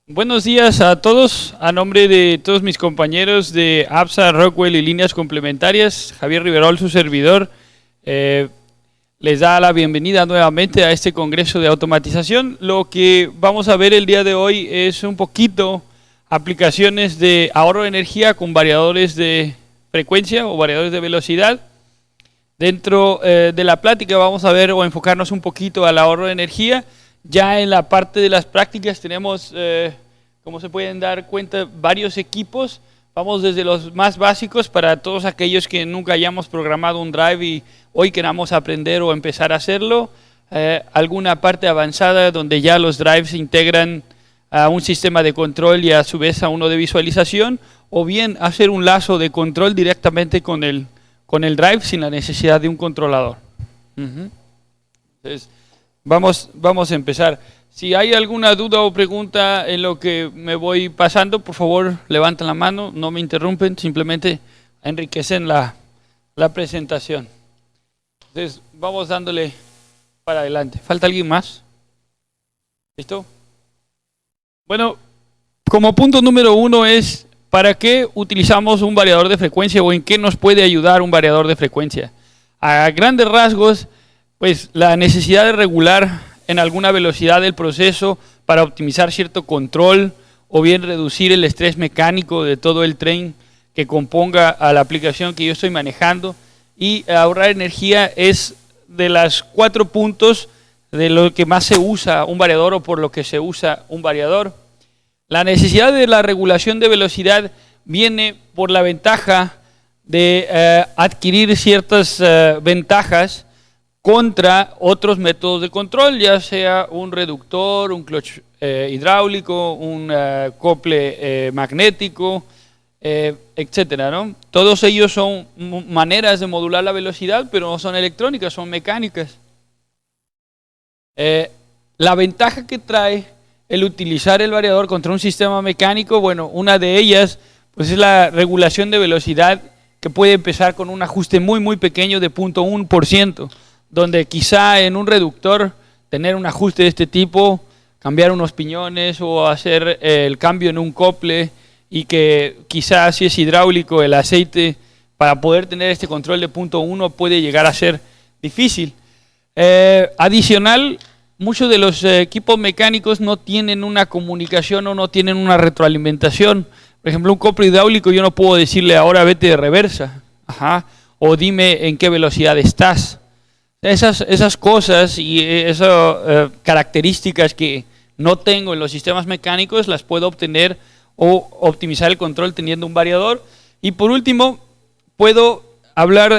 Buenos días a todos. A nombre de todos mis compañeros de APSA, Rockwell y Líneas Complementarias, Javier Riverol, su servidor, les da la bienvenida nuevamente a este Congreso de Automatización. Lo que vamos a ver el día de hoy es un poquito aplicaciones de ahorro de energía con variadores de frecuencia o variadores de velocidad. Dentro de la plática vamos a ver o enfocarnos un poquito al ahorro de energía. Ya en la parte de las prácticas tenemos, como se pueden dar cuenta, varios equipos. Vamos desde los más básicos para todos aquellos que nunca hayamos programado un drive y hoy queramos aprender o empezar a hacerlo. Alguna parte avanzada donde ya los drives se integran a un sistema de control y a su vez a uno de visualización, o bien hacer un lazo de control directamente con el drive sin la necesidad de un controlador. Entonces, Vamos a empezar. Si hay alguna duda o pregunta en lo que me voy pasando, por favor levanten la mano, no me interrumpen, simplemente enriquecen la presentación. Entonces vamos dándole para adelante. ¿Falta alguien más? ¿Listo? Bueno, como punto número uno es, ¿para qué utilizamos un variador de frecuencia o en qué nos puede ayudar un variador de frecuencia? A grandes rasgos, pues la necesidad de regular en alguna velocidad el proceso para optimizar cierto control o bien reducir el estrés mecánico de todo el tren que componga a la aplicación que yo estoy manejando, y ahorrar energía es de los 4 puntos de lo que más se usa un variador o por lo que se usa un variador. La necesidad de la regulación de velocidad viene por la ventaja de adquirir ciertas ventajas contra otros métodos de control, ya sea un reductor, un clutch hidráulico, un acople magnético, etcétera, ¿no? Todos ellos son maneras de modular la velocidad, pero no son electrónicas, son mecánicas. La ventaja que trae el utilizar el variador contra un sistema mecánico, bueno, una de ellas pues es la regulación de velocidad, que puede empezar con un ajuste muy pequeño de 0.1%. donde quizá en un reductor tener un ajuste de este tipo, cambiar unos piñones o hacer el cambio en un acople, y que quizá si es hidráulico el aceite para poder tener este control de 0.1 puede llegar a ser difícil. Adicional, muchos de los equipos mecánicos no tienen una comunicación o no tienen una retroalimentación. Por ejemplo, un acople hidráulico yo no puedo decirle ahora vete de reversa, o dime en qué velocidad estás. Esas cosas y esas características que no tengo en los sistemas mecánicos las puedo obtener o optimizar el control teniendo un variador. Y por último, puedo hablar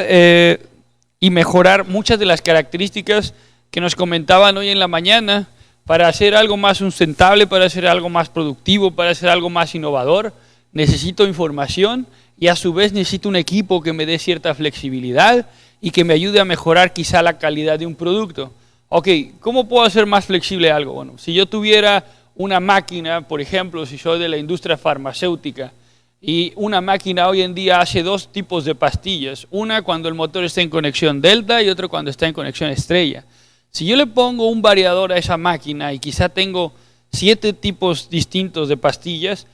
y mejorar muchas de las características que nos comentaban hoy en la mañana para hacer algo más sustentable, para hacer algo más productivo, para hacer algo más innovador. Necesito información y a su vez necesito un equipo que me dé cierta flexibilidad y que me ayude a mejorar quizá la calidad de un producto. Ok, ¿cómo puedo hacer más flexible algo? Bueno, si yo tuviera una máquina, por ejemplo, si soy de la industria farmacéutica, y una máquina hoy en día hace 2 tipos de pastillas, una cuando el motor está en conexión delta y otra cuando está en conexión estrella. Si yo le pongo un variador a esa máquina y quizá tengo 7 tipos distintos de pastillas,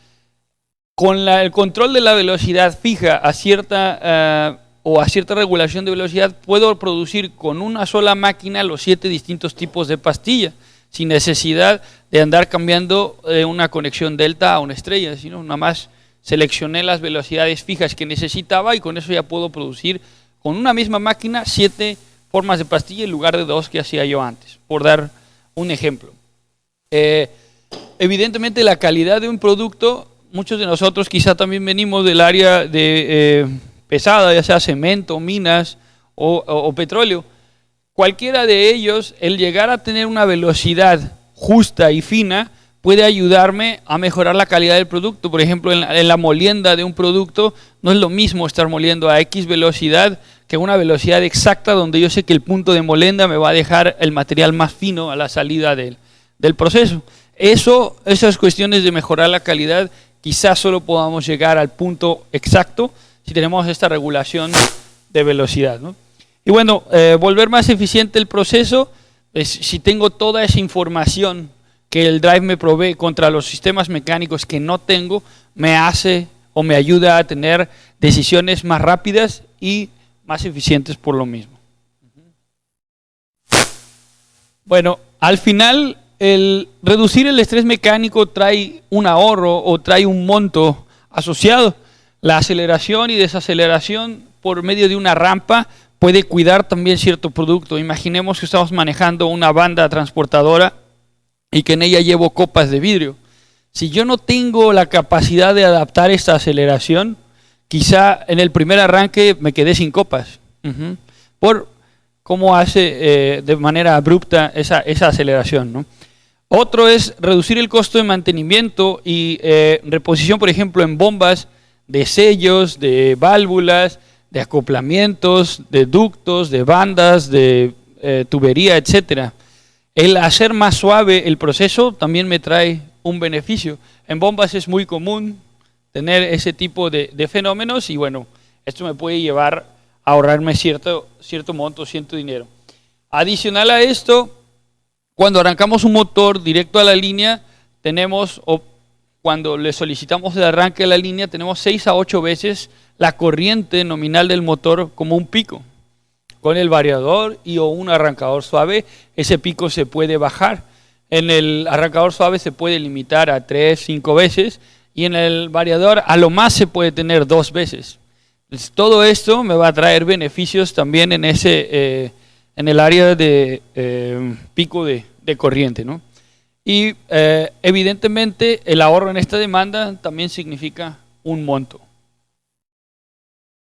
con el control de la velocidad fija a cierta regulación de velocidad, puedo producir con una sola máquina los 7 distintos tipos de pastilla, sin necesidad de andar cambiando una conexión delta a una estrella, sino nada más seleccioné las velocidades fijas que necesitaba y con eso ya puedo producir con una misma máquina 7 formas de pastilla en lugar de 2 que hacía yo antes, por dar un ejemplo. Evidentemente la calidad de un producto, muchos de nosotros quizá también venimos del área de pesada, ya sea cemento, minas o petróleo. Cualquiera de ellos, el llegar a tener una velocidad justa y fina puede ayudarme a mejorar la calidad del producto. Por ejemplo, en la molienda de un producto no es lo mismo estar moliendo a X velocidad que una velocidad exacta donde yo sé que el punto de molienda me va a dejar el material más fino a la salida del proceso. Esas cuestiones de mejorar la calidad quizás solo podamos llegar al punto exacto si tenemos esta regulación de velocidad, ¿no? Y bueno, volver más eficiente el proceso, si tengo toda esa información que el drive me provee contra los sistemas mecánicos que no tengo, me hace o me ayuda a tener decisiones más rápidas y más eficientes por lo mismo. Bueno, al final, el reducir el estrés mecánico trae un ahorro o trae un monto asociado. La aceleración y desaceleración por medio de una rampa puede cuidar también cierto producto. Imaginemos que estamos manejando una banda transportadora y que en ella llevo copas de vidrio. Si yo no tengo la capacidad de adaptar esta aceleración, quizá en el primer arranque me quedé sin copas. Por cómo hace de manera abrupta esa aceleración, ¿no? Otro es reducir el costo de mantenimiento y reposición, por ejemplo, en bombas de sellos, de válvulas, de acoplamientos, de ductos, de bandas, de tubería, etcétera. El hacer más suave el proceso también me trae un beneficio. En bombas es muy común tener ese tipo de fenómenos y bueno, esto me puede llevar a ahorrarme cierto monto, cierto dinero. Adicional a esto, cuando arrancamos un motor directo a la línea, tenemos, o cuando le solicitamos el arranque a la línea, tenemos 6 a 8 veces la corriente nominal del motor como un pico. Con el variador y o un arrancador suave, ese pico se puede bajar. En el arrancador suave se puede limitar a 3, 5 veces y en el variador a lo más se puede tener 2 veces. Entonces, todo esto me va a traer beneficios también en en el área de pico de corriente, ¿no? Y evidentemente el ahorro en esta demanda también significa un monto.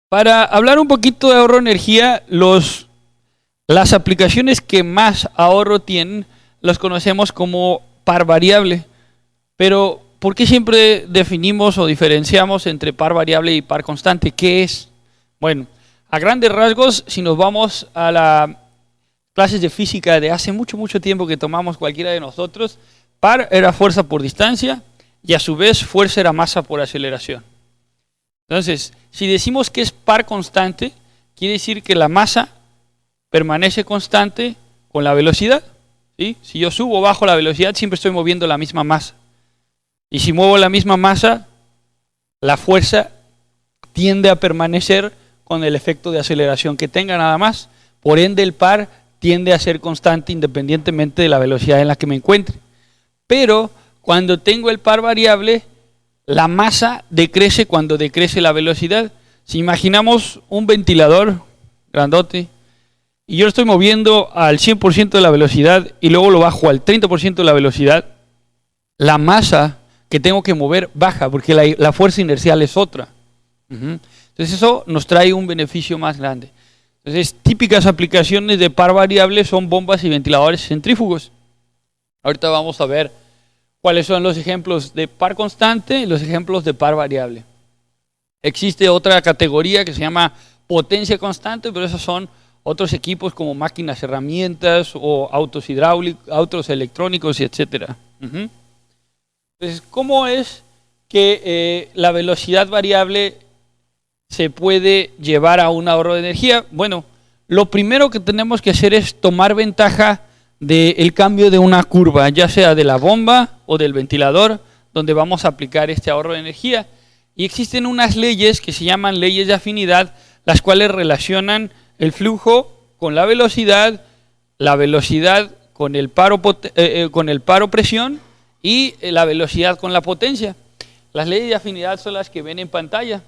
Para hablar un poquito de ahorro de energía, las aplicaciones que más ahorro tienen los conocemos como par variable. Pero, ¿por qué siempre definimos o diferenciamos entre par variable y par constante? ¿Qué es? Bueno, a grandes rasgos, si nos vamos a las clases de física de hace mucho, mucho tiempo que tomamos cualquiera de nosotros, par era fuerza por distancia y a su vez fuerza era masa por aceleración. Entonces, si decimos que es par constante, quiere decir que la masa permanece constante con la velocidad, ¿sí? Si yo subo o bajo la velocidad, siempre estoy moviendo la misma masa. Y si muevo la misma masa, la fuerza tiende a permanecer con el efecto de aceleración que tenga nada más. Por ende, el par tiende a ser constante independientemente de la velocidad en la que me encuentre. Pero cuando tengo el par variable, la masa decrece cuando decrece la velocidad. Si imaginamos un ventilador grandote y yo lo estoy moviendo al 100% de la velocidad y luego lo bajo al 30% de la velocidad, la masa que tengo que mover baja porque la fuerza inercial es otra. Entonces eso nos trae un beneficio más grande. Entonces, típicas aplicaciones de par variable son bombas y ventiladores centrífugos. Ahorita vamos a ver cuáles son los ejemplos de par constante y los ejemplos de par variable. Existe otra categoría que se llama potencia constante, pero esos son otros equipos como máquinas, herramientas o autos hidráulicos, autos electrónicos, etcétera. Entonces, ¿cómo es que la velocidad variable se puede llevar a un ahorro de energía? Bueno, lo primero que tenemos que hacer es tomar ventaja del cambio de una curva, ya sea de la bomba o del ventilador, donde vamos a aplicar este ahorro de energía. Y existen unas leyes que se llaman leyes de afinidad, las cuales relacionan el flujo con la velocidad con el paro presión y la velocidad con la potencia. Las leyes de afinidad son las que ven en pantalla.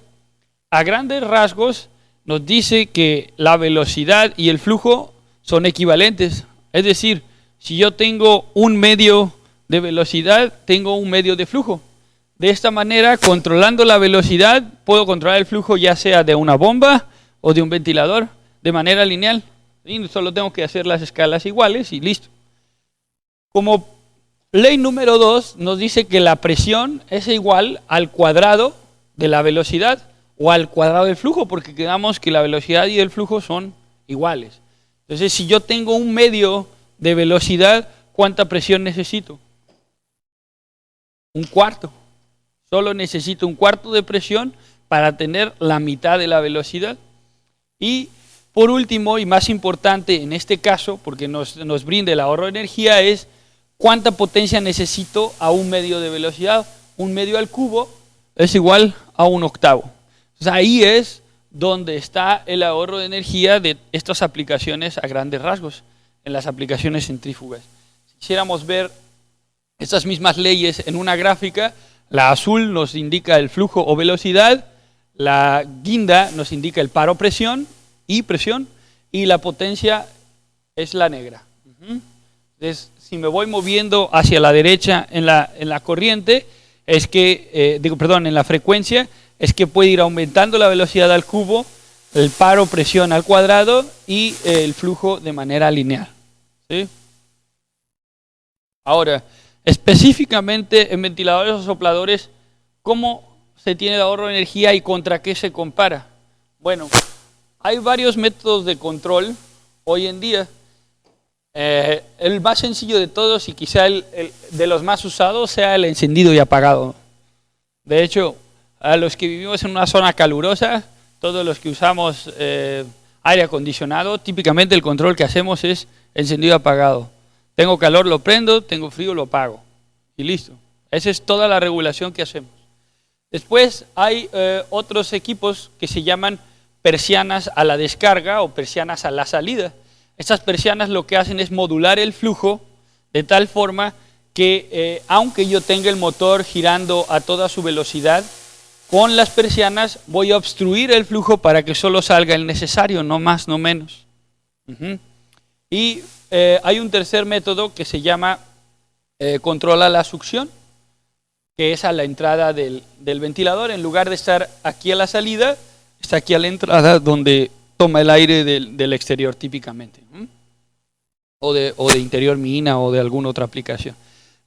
A grandes rasgos nos dice que la velocidad y el flujo son equivalentes. Es decir, si yo tengo un medio de velocidad, tengo un medio de flujo. De esta manera, controlando la velocidad, puedo controlar el flujo ya sea de una bomba o de un ventilador de manera lineal. Y solo tengo que hacer las escalas iguales y listo. Como ley número 2 nos dice que la presión es igual al cuadrado de la velocidad o al cuadrado del flujo, porque quedamos que la velocidad y el flujo son iguales. Entonces, si yo tengo un medio de velocidad, ¿cuánta presión necesito? Un cuarto. Solo necesito un cuarto de presión para tener la mitad de la velocidad. Y por último, y más importante en este caso, porque nos brinda el ahorro de energía, es ¿cuánta potencia necesito a un medio de velocidad? Un medio al cubo es igual a un octavo. Entonces ahí es donde está el ahorro de energía de estas aplicaciones a grandes rasgos, en las aplicaciones centrífugas. Si quisiéramos ver estas mismas leyes en una gráfica, la azul nos indica el flujo o velocidad, la guinda nos indica el paro presión, y la potencia es la negra. Entonces, si me voy moviendo hacia la derecha en la corriente, es que, en la frecuencia, es que puede ir aumentando la velocidad al cubo, el paro presión al cuadrado y el flujo de manera lineal. ¿Sí? Ahora, específicamente en ventiladores o sopladores, ¿cómo se tiene el ahorro de energía y contra qué se compara? Bueno, hay varios métodos de control hoy en día. El más sencillo de todos y quizá el de los más usados sea el encendido y apagado. De hecho, a los que vivimos en una zona calurosa, todos los que usamos aire acondicionado, típicamente el control que hacemos es encendido y apagado. Tengo calor, lo prendo, tengo frío, lo apago. Y listo. Esa es toda la regulación que hacemos. Después hay otros equipos que se llaman persianas a la descarga o persianas a la salida. Estas persianas lo que hacen es modular el flujo de tal forma que aunque yo tenga el motor girando a toda su velocidad, con las persianas voy a obstruir el flujo para que solo salga el necesario, no más, no menos. Y hay un tercer método que se llama controla la succión, que es a la entrada del ventilador. En lugar de estar aquí a la salida, está aquí a la entrada donde toma el aire del exterior típicamente. O de interior mina o de alguna otra aplicación.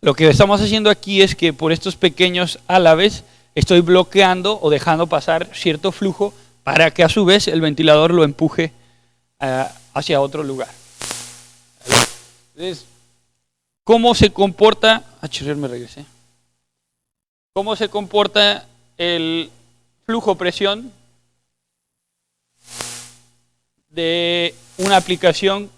Lo que estamos haciendo aquí es que por estos pequeños álabes estoy bloqueando o dejando pasar cierto flujo para que a su vez el ventilador lo empuje hacia otro lugar. Entonces, ¿cómo se comporta? Me regresé. ¿Cómo se comporta el flujo-presión de una aplicación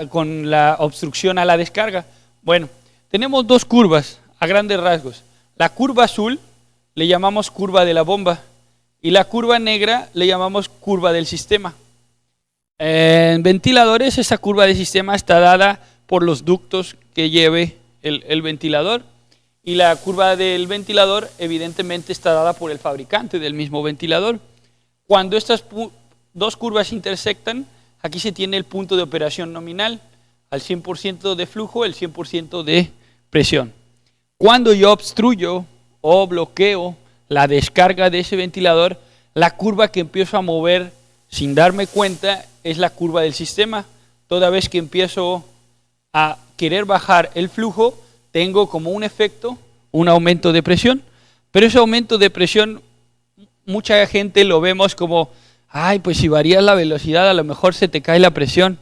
con la obstrucción a la descarga? Bueno, tenemos dos curvas a grandes rasgos. La curva azul le llamamos curva de la bomba y la curva negra le llamamos curva del sistema. En ventiladores esa curva de sistema está dada por los ductos que lleve el ventilador y la curva del ventilador evidentemente está dada por el fabricante del mismo ventilador. Cuando estas dos curvas intersectan, aquí se tiene el punto de operación nominal, al 100% de flujo, el 100% de presión. Cuando yo obstruyo o bloqueo la descarga de ese ventilador, la curva que empiezo a mover sin darme cuenta es la curva del sistema. Toda vez que empiezo a querer bajar el flujo, tengo como un efecto un aumento de presión, pero ese aumento de presión mucha gente lo vemos como, ay, pues si varías la velocidad a lo mejor se te cae la presión.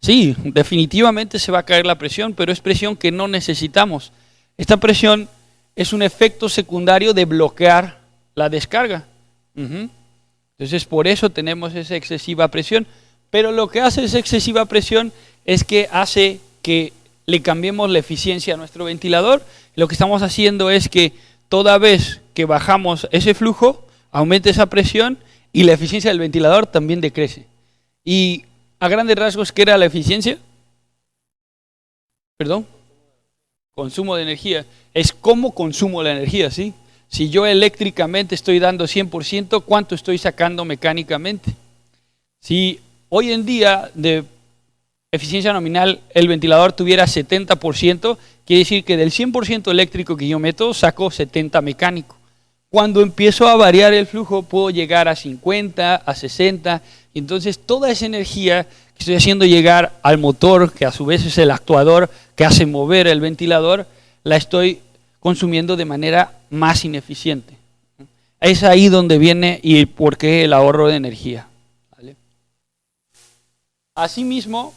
Sí, definitivamente se va a caer la presión, pero es presión que no necesitamos. Esta presión es un efecto secundario de bloquear la descarga. Entonces por eso tenemos esa excesiva presión, pero lo que hace esa excesiva presión es que hace que le cambiemos la eficiencia a nuestro ventilador. Lo que estamos haciendo es que toda vez que bajamos ese flujo, aumenta esa presión y la eficiencia del ventilador también decrece. Y a grandes rasgos, ¿qué era la eficiencia? ¿Perdón? Consumo de energía. Es cómo consumo la energía, ¿sí? Si yo eléctricamente estoy dando 100%, ¿cuánto estoy sacando mecánicamente? Si hoy en día de eficiencia nominal el ventilador tuviera 70%, quiere decir que del 100% eléctrico que yo meto, saco 70% mecánico. Cuando empiezo a variar el flujo, puedo llegar a 50, a 60, y entonces toda esa energía que estoy haciendo llegar al motor, que a su vez es el actuador que hace mover el ventilador, la estoy consumiendo de manera más ineficiente. Es ahí donde viene y por qué el ahorro de energía. ¿Vale? Asimismo,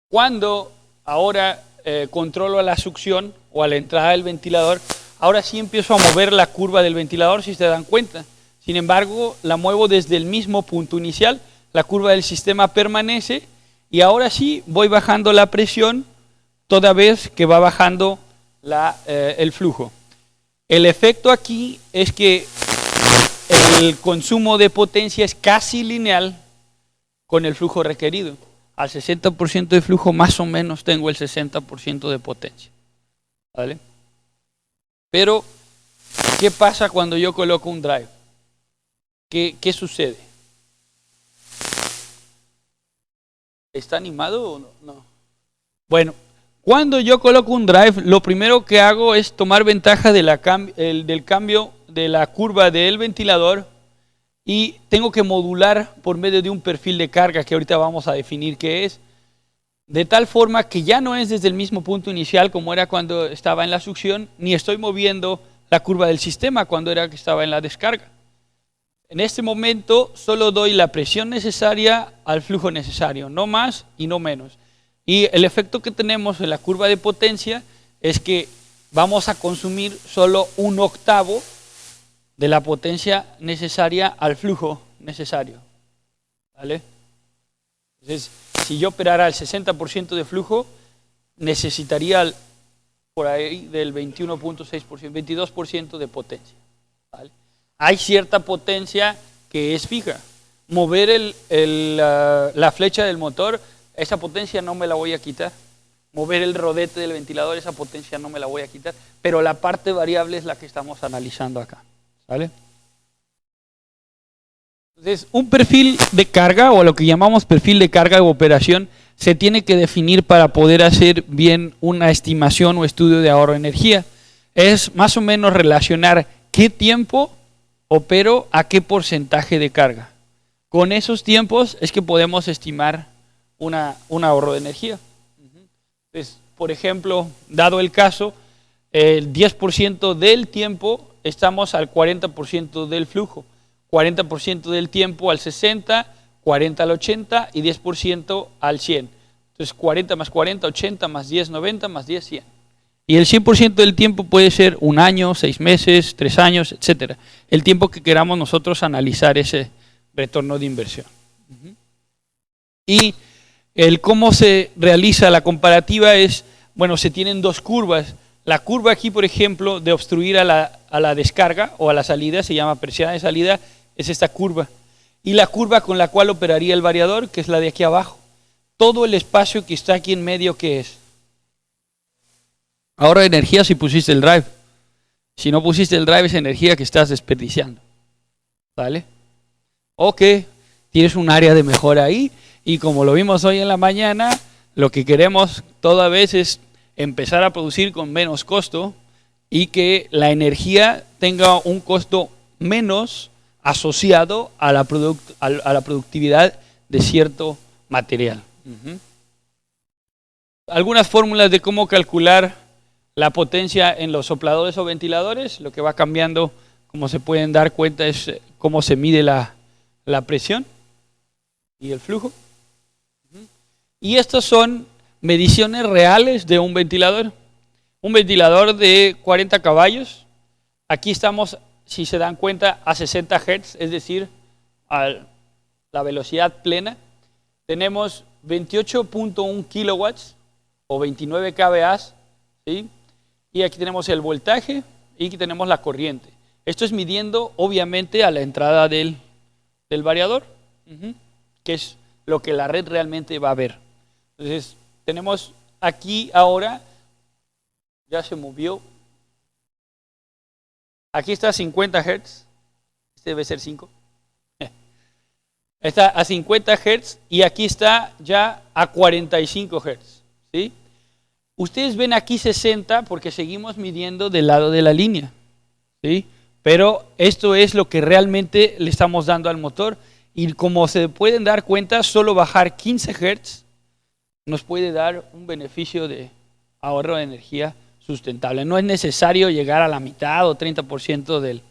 cuando ahora controlo a la succión o a la entrada del ventilador, ahora sí empiezo a mover la curva del ventilador, si se dan cuenta. Sin embargo, la muevo desde el mismo punto inicial, la curva del sistema permanece Y ahora sí voy bajando la presión toda vez que va bajando el flujo. El efecto aquí es que el consumo de potencia es casi lineal con el flujo requerido. Al 60% de flujo más o menos tengo el 60% de potencia. ¿Vale? Pero, ¿qué pasa cuando yo coloco un drive? ¿Qué sucede? ¿Está animado o no? Bueno, cuando yo coloco un drive, lo primero que hago es tomar ventaja del cambio de la curva del ventilador y tengo que modular por medio de un perfil de carga que ahorita vamos a definir qué es, de tal forma que ya no es desde el mismo punto inicial como era cuando estaba en la succión, ni estoy moviendo la curva del sistema cuando era que estaba en la descarga. En este momento solo doy la presión necesaria al flujo necesario, no más y no menos. Y el efecto que tenemos en la curva de potencia es que vamos a consumir solo 1/8 de la potencia necesaria al flujo necesario. ¿Vale? Entonces, si yo operara al 60% de flujo, necesitaría por ahí del 21.6%, 22% de potencia. ¿Vale? Hay cierta potencia que es fija. Mover la flecha del motor, esa potencia no me la voy a quitar. Mover el rodete del ventilador, esa potencia no me la voy a quitar. Pero la parte variable es la que estamos analizando acá. ¿Vale? Entonces, un perfil de carga, o lo que llamamos perfil de carga de operación, se tiene que definir para poder hacer bien una estimación o estudio de ahorro de energía. Es más o menos relacionar qué tiempo opero a qué porcentaje de carga. Con esos tiempos es que podemos estimar un ahorro de energía. Entonces, por ejemplo, dado el caso, el 10% del tiempo estamos al 40% del flujo, 40% del tiempo al 60%, 40% al 80% y 10% al 100%. Entonces 40 más 40, 80 más 10, 90 más 10, 100. Y el 100% del tiempo puede ser 1 año, 6 meses, 3 años, etc. El tiempo que queramos nosotros analizar ese retorno de inversión. Y el cómo se realiza la comparativa es, bueno, se tienen dos curvas. La curva aquí, por ejemplo, de obstruir a la descarga o a la salida, se llama persiana de salida, es esta curva. Y la curva con la cual operaría el variador, que es la de aquí abajo. Todo el espacio que está aquí en medio, ¿qué es? Ahorro de energía si pusiste el drive. Si no pusiste el drive, es energía que estás desperdiciando. ¿Vale? O que tienes un área de mejora ahí, y como lo vimos hoy en la mañana, lo que queremos toda vez es empezar a producir con menos costo y que la energía tenga un costo menos asociado a la productividad de cierto material. Algunas fórmulas de cómo calcular la potencia en los sopladores o ventiladores. Lo que va cambiando, como se pueden dar cuenta, es cómo se mide la presión y el flujo. Y estas son mediciones reales de un ventilador. Un ventilador de 40 caballos. Aquí estamos, si se dan cuenta, a 60 Hz, es decir, a la velocidad plena. Tenemos 28.1 kilowatts o 29 kVA, ¿sí? Y aquí tenemos el voltaje y aquí tenemos la corriente. Esto es midiendo, obviamente, a la entrada del variador, que es lo que la red realmente va a ver. Entonces, tenemos aquí ahora, ya se movió, aquí está a 50 Hz, este debe ser 5, está a 50 Hz y aquí está ya a 45 Hz, ¿sí? Ustedes ven aquí 60 porque seguimos midiendo del lado de la línea, ¿sí? Pero esto es lo que realmente le estamos dando al motor y como se pueden dar cuenta, solo bajar 15 Hz nos puede dar un beneficio de ahorro de energía sustentable. No es necesario llegar a la mitad o 30% del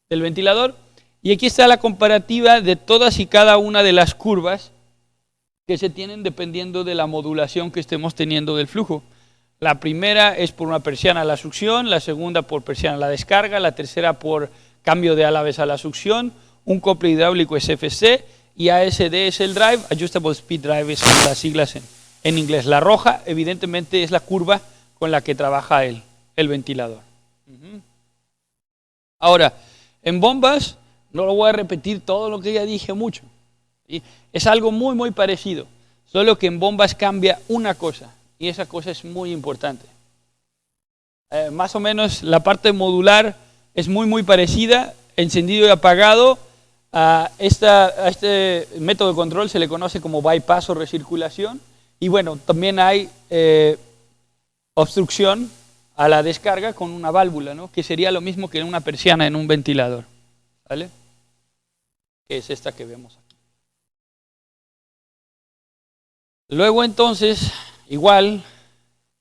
ventilador. Y aquí está la comparativa de todas y cada una de las curvas que se tienen dependiendo de la modulación que estemos teniendo del flujo. La primera es por una persiana a la succión, la segunda por persiana a la descarga, la tercera por cambio de alaves a la succión, un acople hidráulico SFC y ASD es el drive, Adjustable Speed Drive son las siglas en inglés. La roja evidentemente es la curva con la que trabaja el ventilador. Ahora, en bombas, no lo voy a repetir todo lo que ya dije mucho. ¿Sí? Es algo muy, muy parecido, solo que en bombas cambia una cosa, y esa cosa es muy importante. Más o menos la parte modular es muy, muy parecida, encendido y apagado. A este método de control se le conoce como bypass o recirculación. Y bueno, también hay obstrucción a la descarga con una válvula, ¿no? Que sería lo mismo que en una persiana en un ventilador. ¿Vale? Que es esta que vemos aquí. Luego entonces, igual,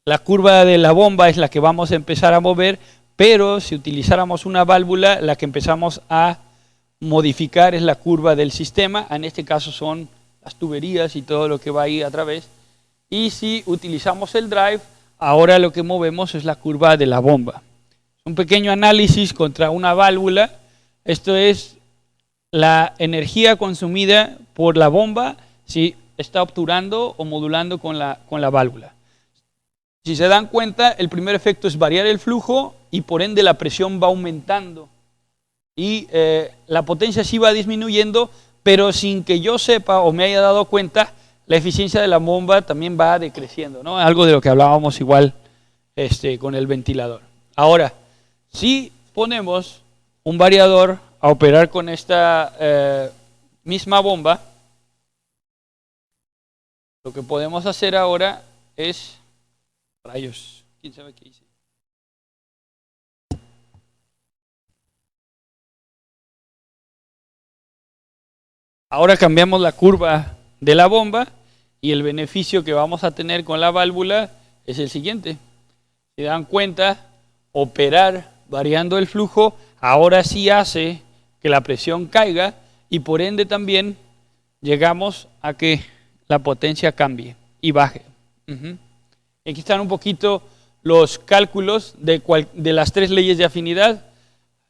la curva de la bomba es la que vamos a empezar a mover, pero si utilizáramos una válvula, la que empezamos a modificar es la curva del sistema. En este caso son las tuberías y todo lo que va ahí a través. Y si utilizamos el drive, ahora lo que movemos es la curva de la bomba. Un pequeño análisis contra una válvula. Esto es la energía consumida por la bomba si está obturando o modulando con la válvula. Si se dan cuenta, el primer efecto es variar el flujo y por ende la presión va aumentando. Y la potencia sí va disminuyendo, pero sin que yo sepa o me haya dado cuenta, la eficiencia de la bomba también va decreciendo, ¿no? Algo de lo que hablábamos igual con el ventilador. Ahora, si ponemos un variador a operar con esta misma bomba, lo que podemos hacer ahora es... Rayos, ¿quién sabe qué hice? Ahora cambiamos la curva de la bomba y el beneficio que vamos a tener con la válvula es el siguiente. Si dan cuenta, operar variando el flujo ahora sí hace que la presión caiga y por ende también llegamos a que la potencia cambie y baje. Aquí están un poquito los cálculos de las tres leyes de afinidad: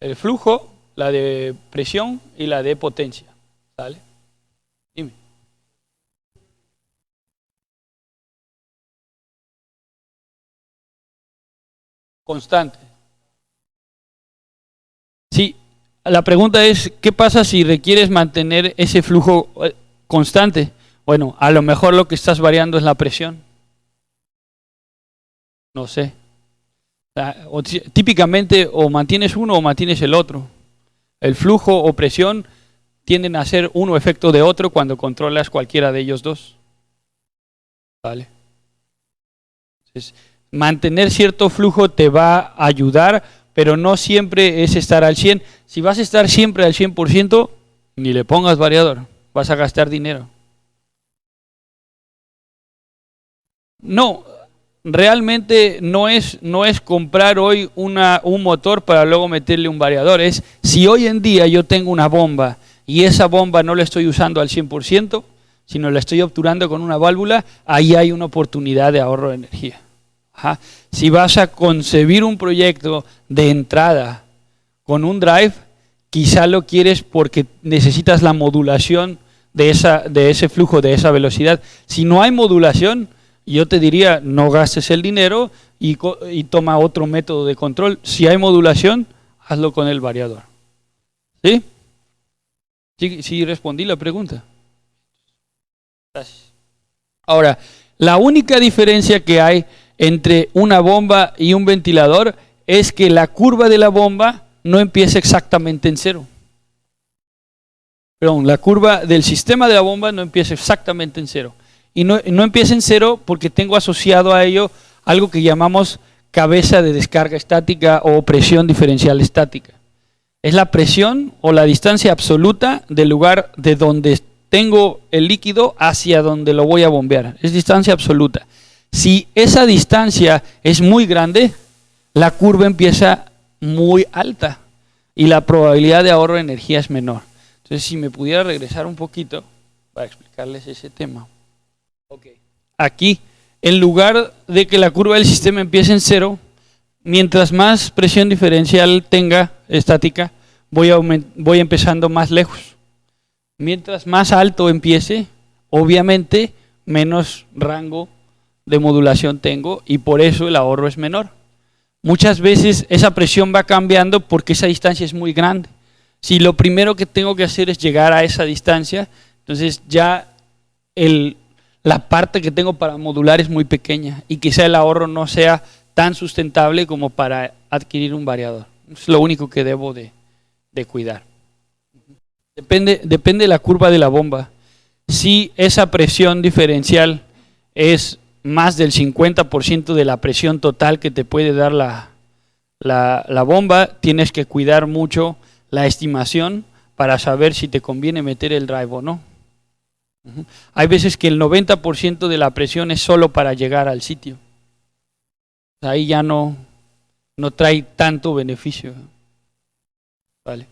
el flujo, la de presión y la de potencia. ¿Sale? Dime. Constante. Sí, la pregunta es, ¿qué pasa si requieres mantener ese flujo constante? Bueno, a lo mejor lo que estás variando es la presión. No sé. Típicamente o mantienes uno o mantienes el otro. El flujo o presión tienden a ser uno efecto de otro cuando controlas cualquiera de ellos dos. ¿Vale? Entonces, mantener cierto flujo te va a ayudar, pero no siempre es estar al 100. Si vas a estar siempre al 100%, ni le pongas variador, vas a gastar dinero. No, realmente no es comprar hoy un motor para luego meterle un variador. Es si hoy en día yo tengo una bomba y esa bomba no la estoy usando al 100%, sino la estoy obturando con una válvula, ahí hay una oportunidad de ahorro de energía. Ajá. Si vas a concebir un proyecto de entrada con un drive, quizá lo quieres porque necesitas la modulación de ese flujo, de esa velocidad. Si no hay modulación, yo te diría, no gastes el dinero y toma otro método de control. Si hay modulación, hazlo con el variador. ¿Sí? Sí, respondí la pregunta. Gracias. Ahora, la única diferencia que hay entre una bomba y un ventilador es que la curva de la bomba no empieza exactamente en cero. Perdón, la curva del sistema de la bomba no empieza exactamente en cero. Y no empieza en cero porque tengo asociado a ello algo que llamamos cabeza de descarga estática o presión diferencial estática. Es la presión o la distancia absoluta del lugar de donde tengo el líquido hacia donde lo voy a bombear. Es distancia absoluta. Si esa distancia es muy grande, la curva empieza muy alta y la probabilidad de ahorro de energía es menor. Entonces, si me pudiera regresar un poquito para explicarles ese tema. Okay. Aquí, en lugar de que la curva del sistema empiece en cero, mientras más presión diferencial tenga estática, voy empezando más lejos. Mientras más alto empiece, obviamente menos rango de modulación tengo y por eso el ahorro es menor. Muchas veces esa presión va cambiando porque esa distancia es muy grande. Si lo primero que tengo que hacer es llegar a esa distancia, entonces ya la parte que tengo para modular es muy pequeña y quizá el ahorro no sea tan sustentable como para adquirir un variador. Es lo único que debo de cuidar. Depende de la curva de la bomba. Si esa presión diferencial es más del 50% de la presión total que te puede dar la bomba, tienes que cuidar mucho la estimación para saber si te conviene meter el drive o no. Hay veces que el 90% de la presión es solo para llegar al sitio. Ahí ya no trae tanto beneficio. Vale.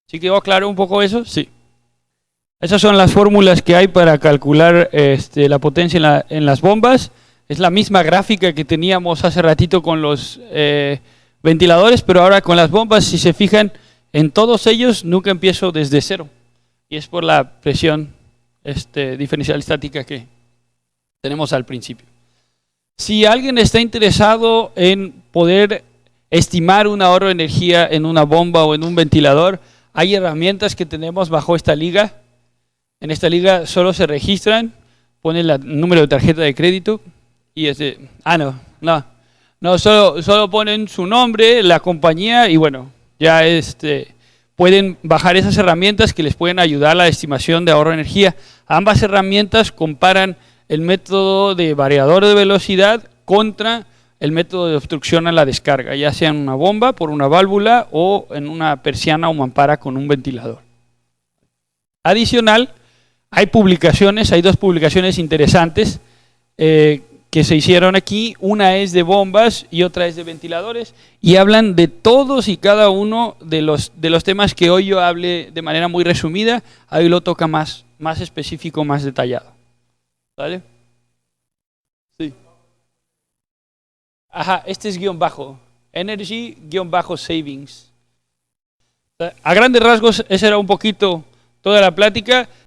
¿Sí quedó claro un poco eso? Sí. Esas son las fórmulas que hay para calcular la potencia en las bombas. Es la misma gráfica que teníamos hace ratito con los ventiladores, pero ahora con las bombas, si se fijan, en todos ellos nunca empiezo desde cero. Y es por la presión diferencial estática que tenemos al principio. Si alguien está interesado en poder estimar un ahorro de energía en una bomba o en un ventilador, hay herramientas que tenemos bajo esta liga. En esta liga solo se registran, ponen el número de tarjeta de crédito y solo ponen su nombre, la compañía y bueno, ya pueden bajar esas herramientas que les pueden ayudar a la estimación de ahorro de energía. Ambas herramientas comparan el método de variador de velocidad contra el método de obstrucción a la descarga, ya sea en una bomba por una válvula o en una persiana o mampara con un ventilador. Adicional, hay dos publicaciones interesantes que se hicieron aquí. Una es de bombas y otra es de ventiladores y hablan de todos y cada uno de los temas que hoy yo hablé de manera muy resumida. Ahí lo toca más específico, más detallado. ¿Vale? Sí. Ajá, este es guión bajo. Energy-savings. A grandes rasgos, esa era un poquito toda la plática.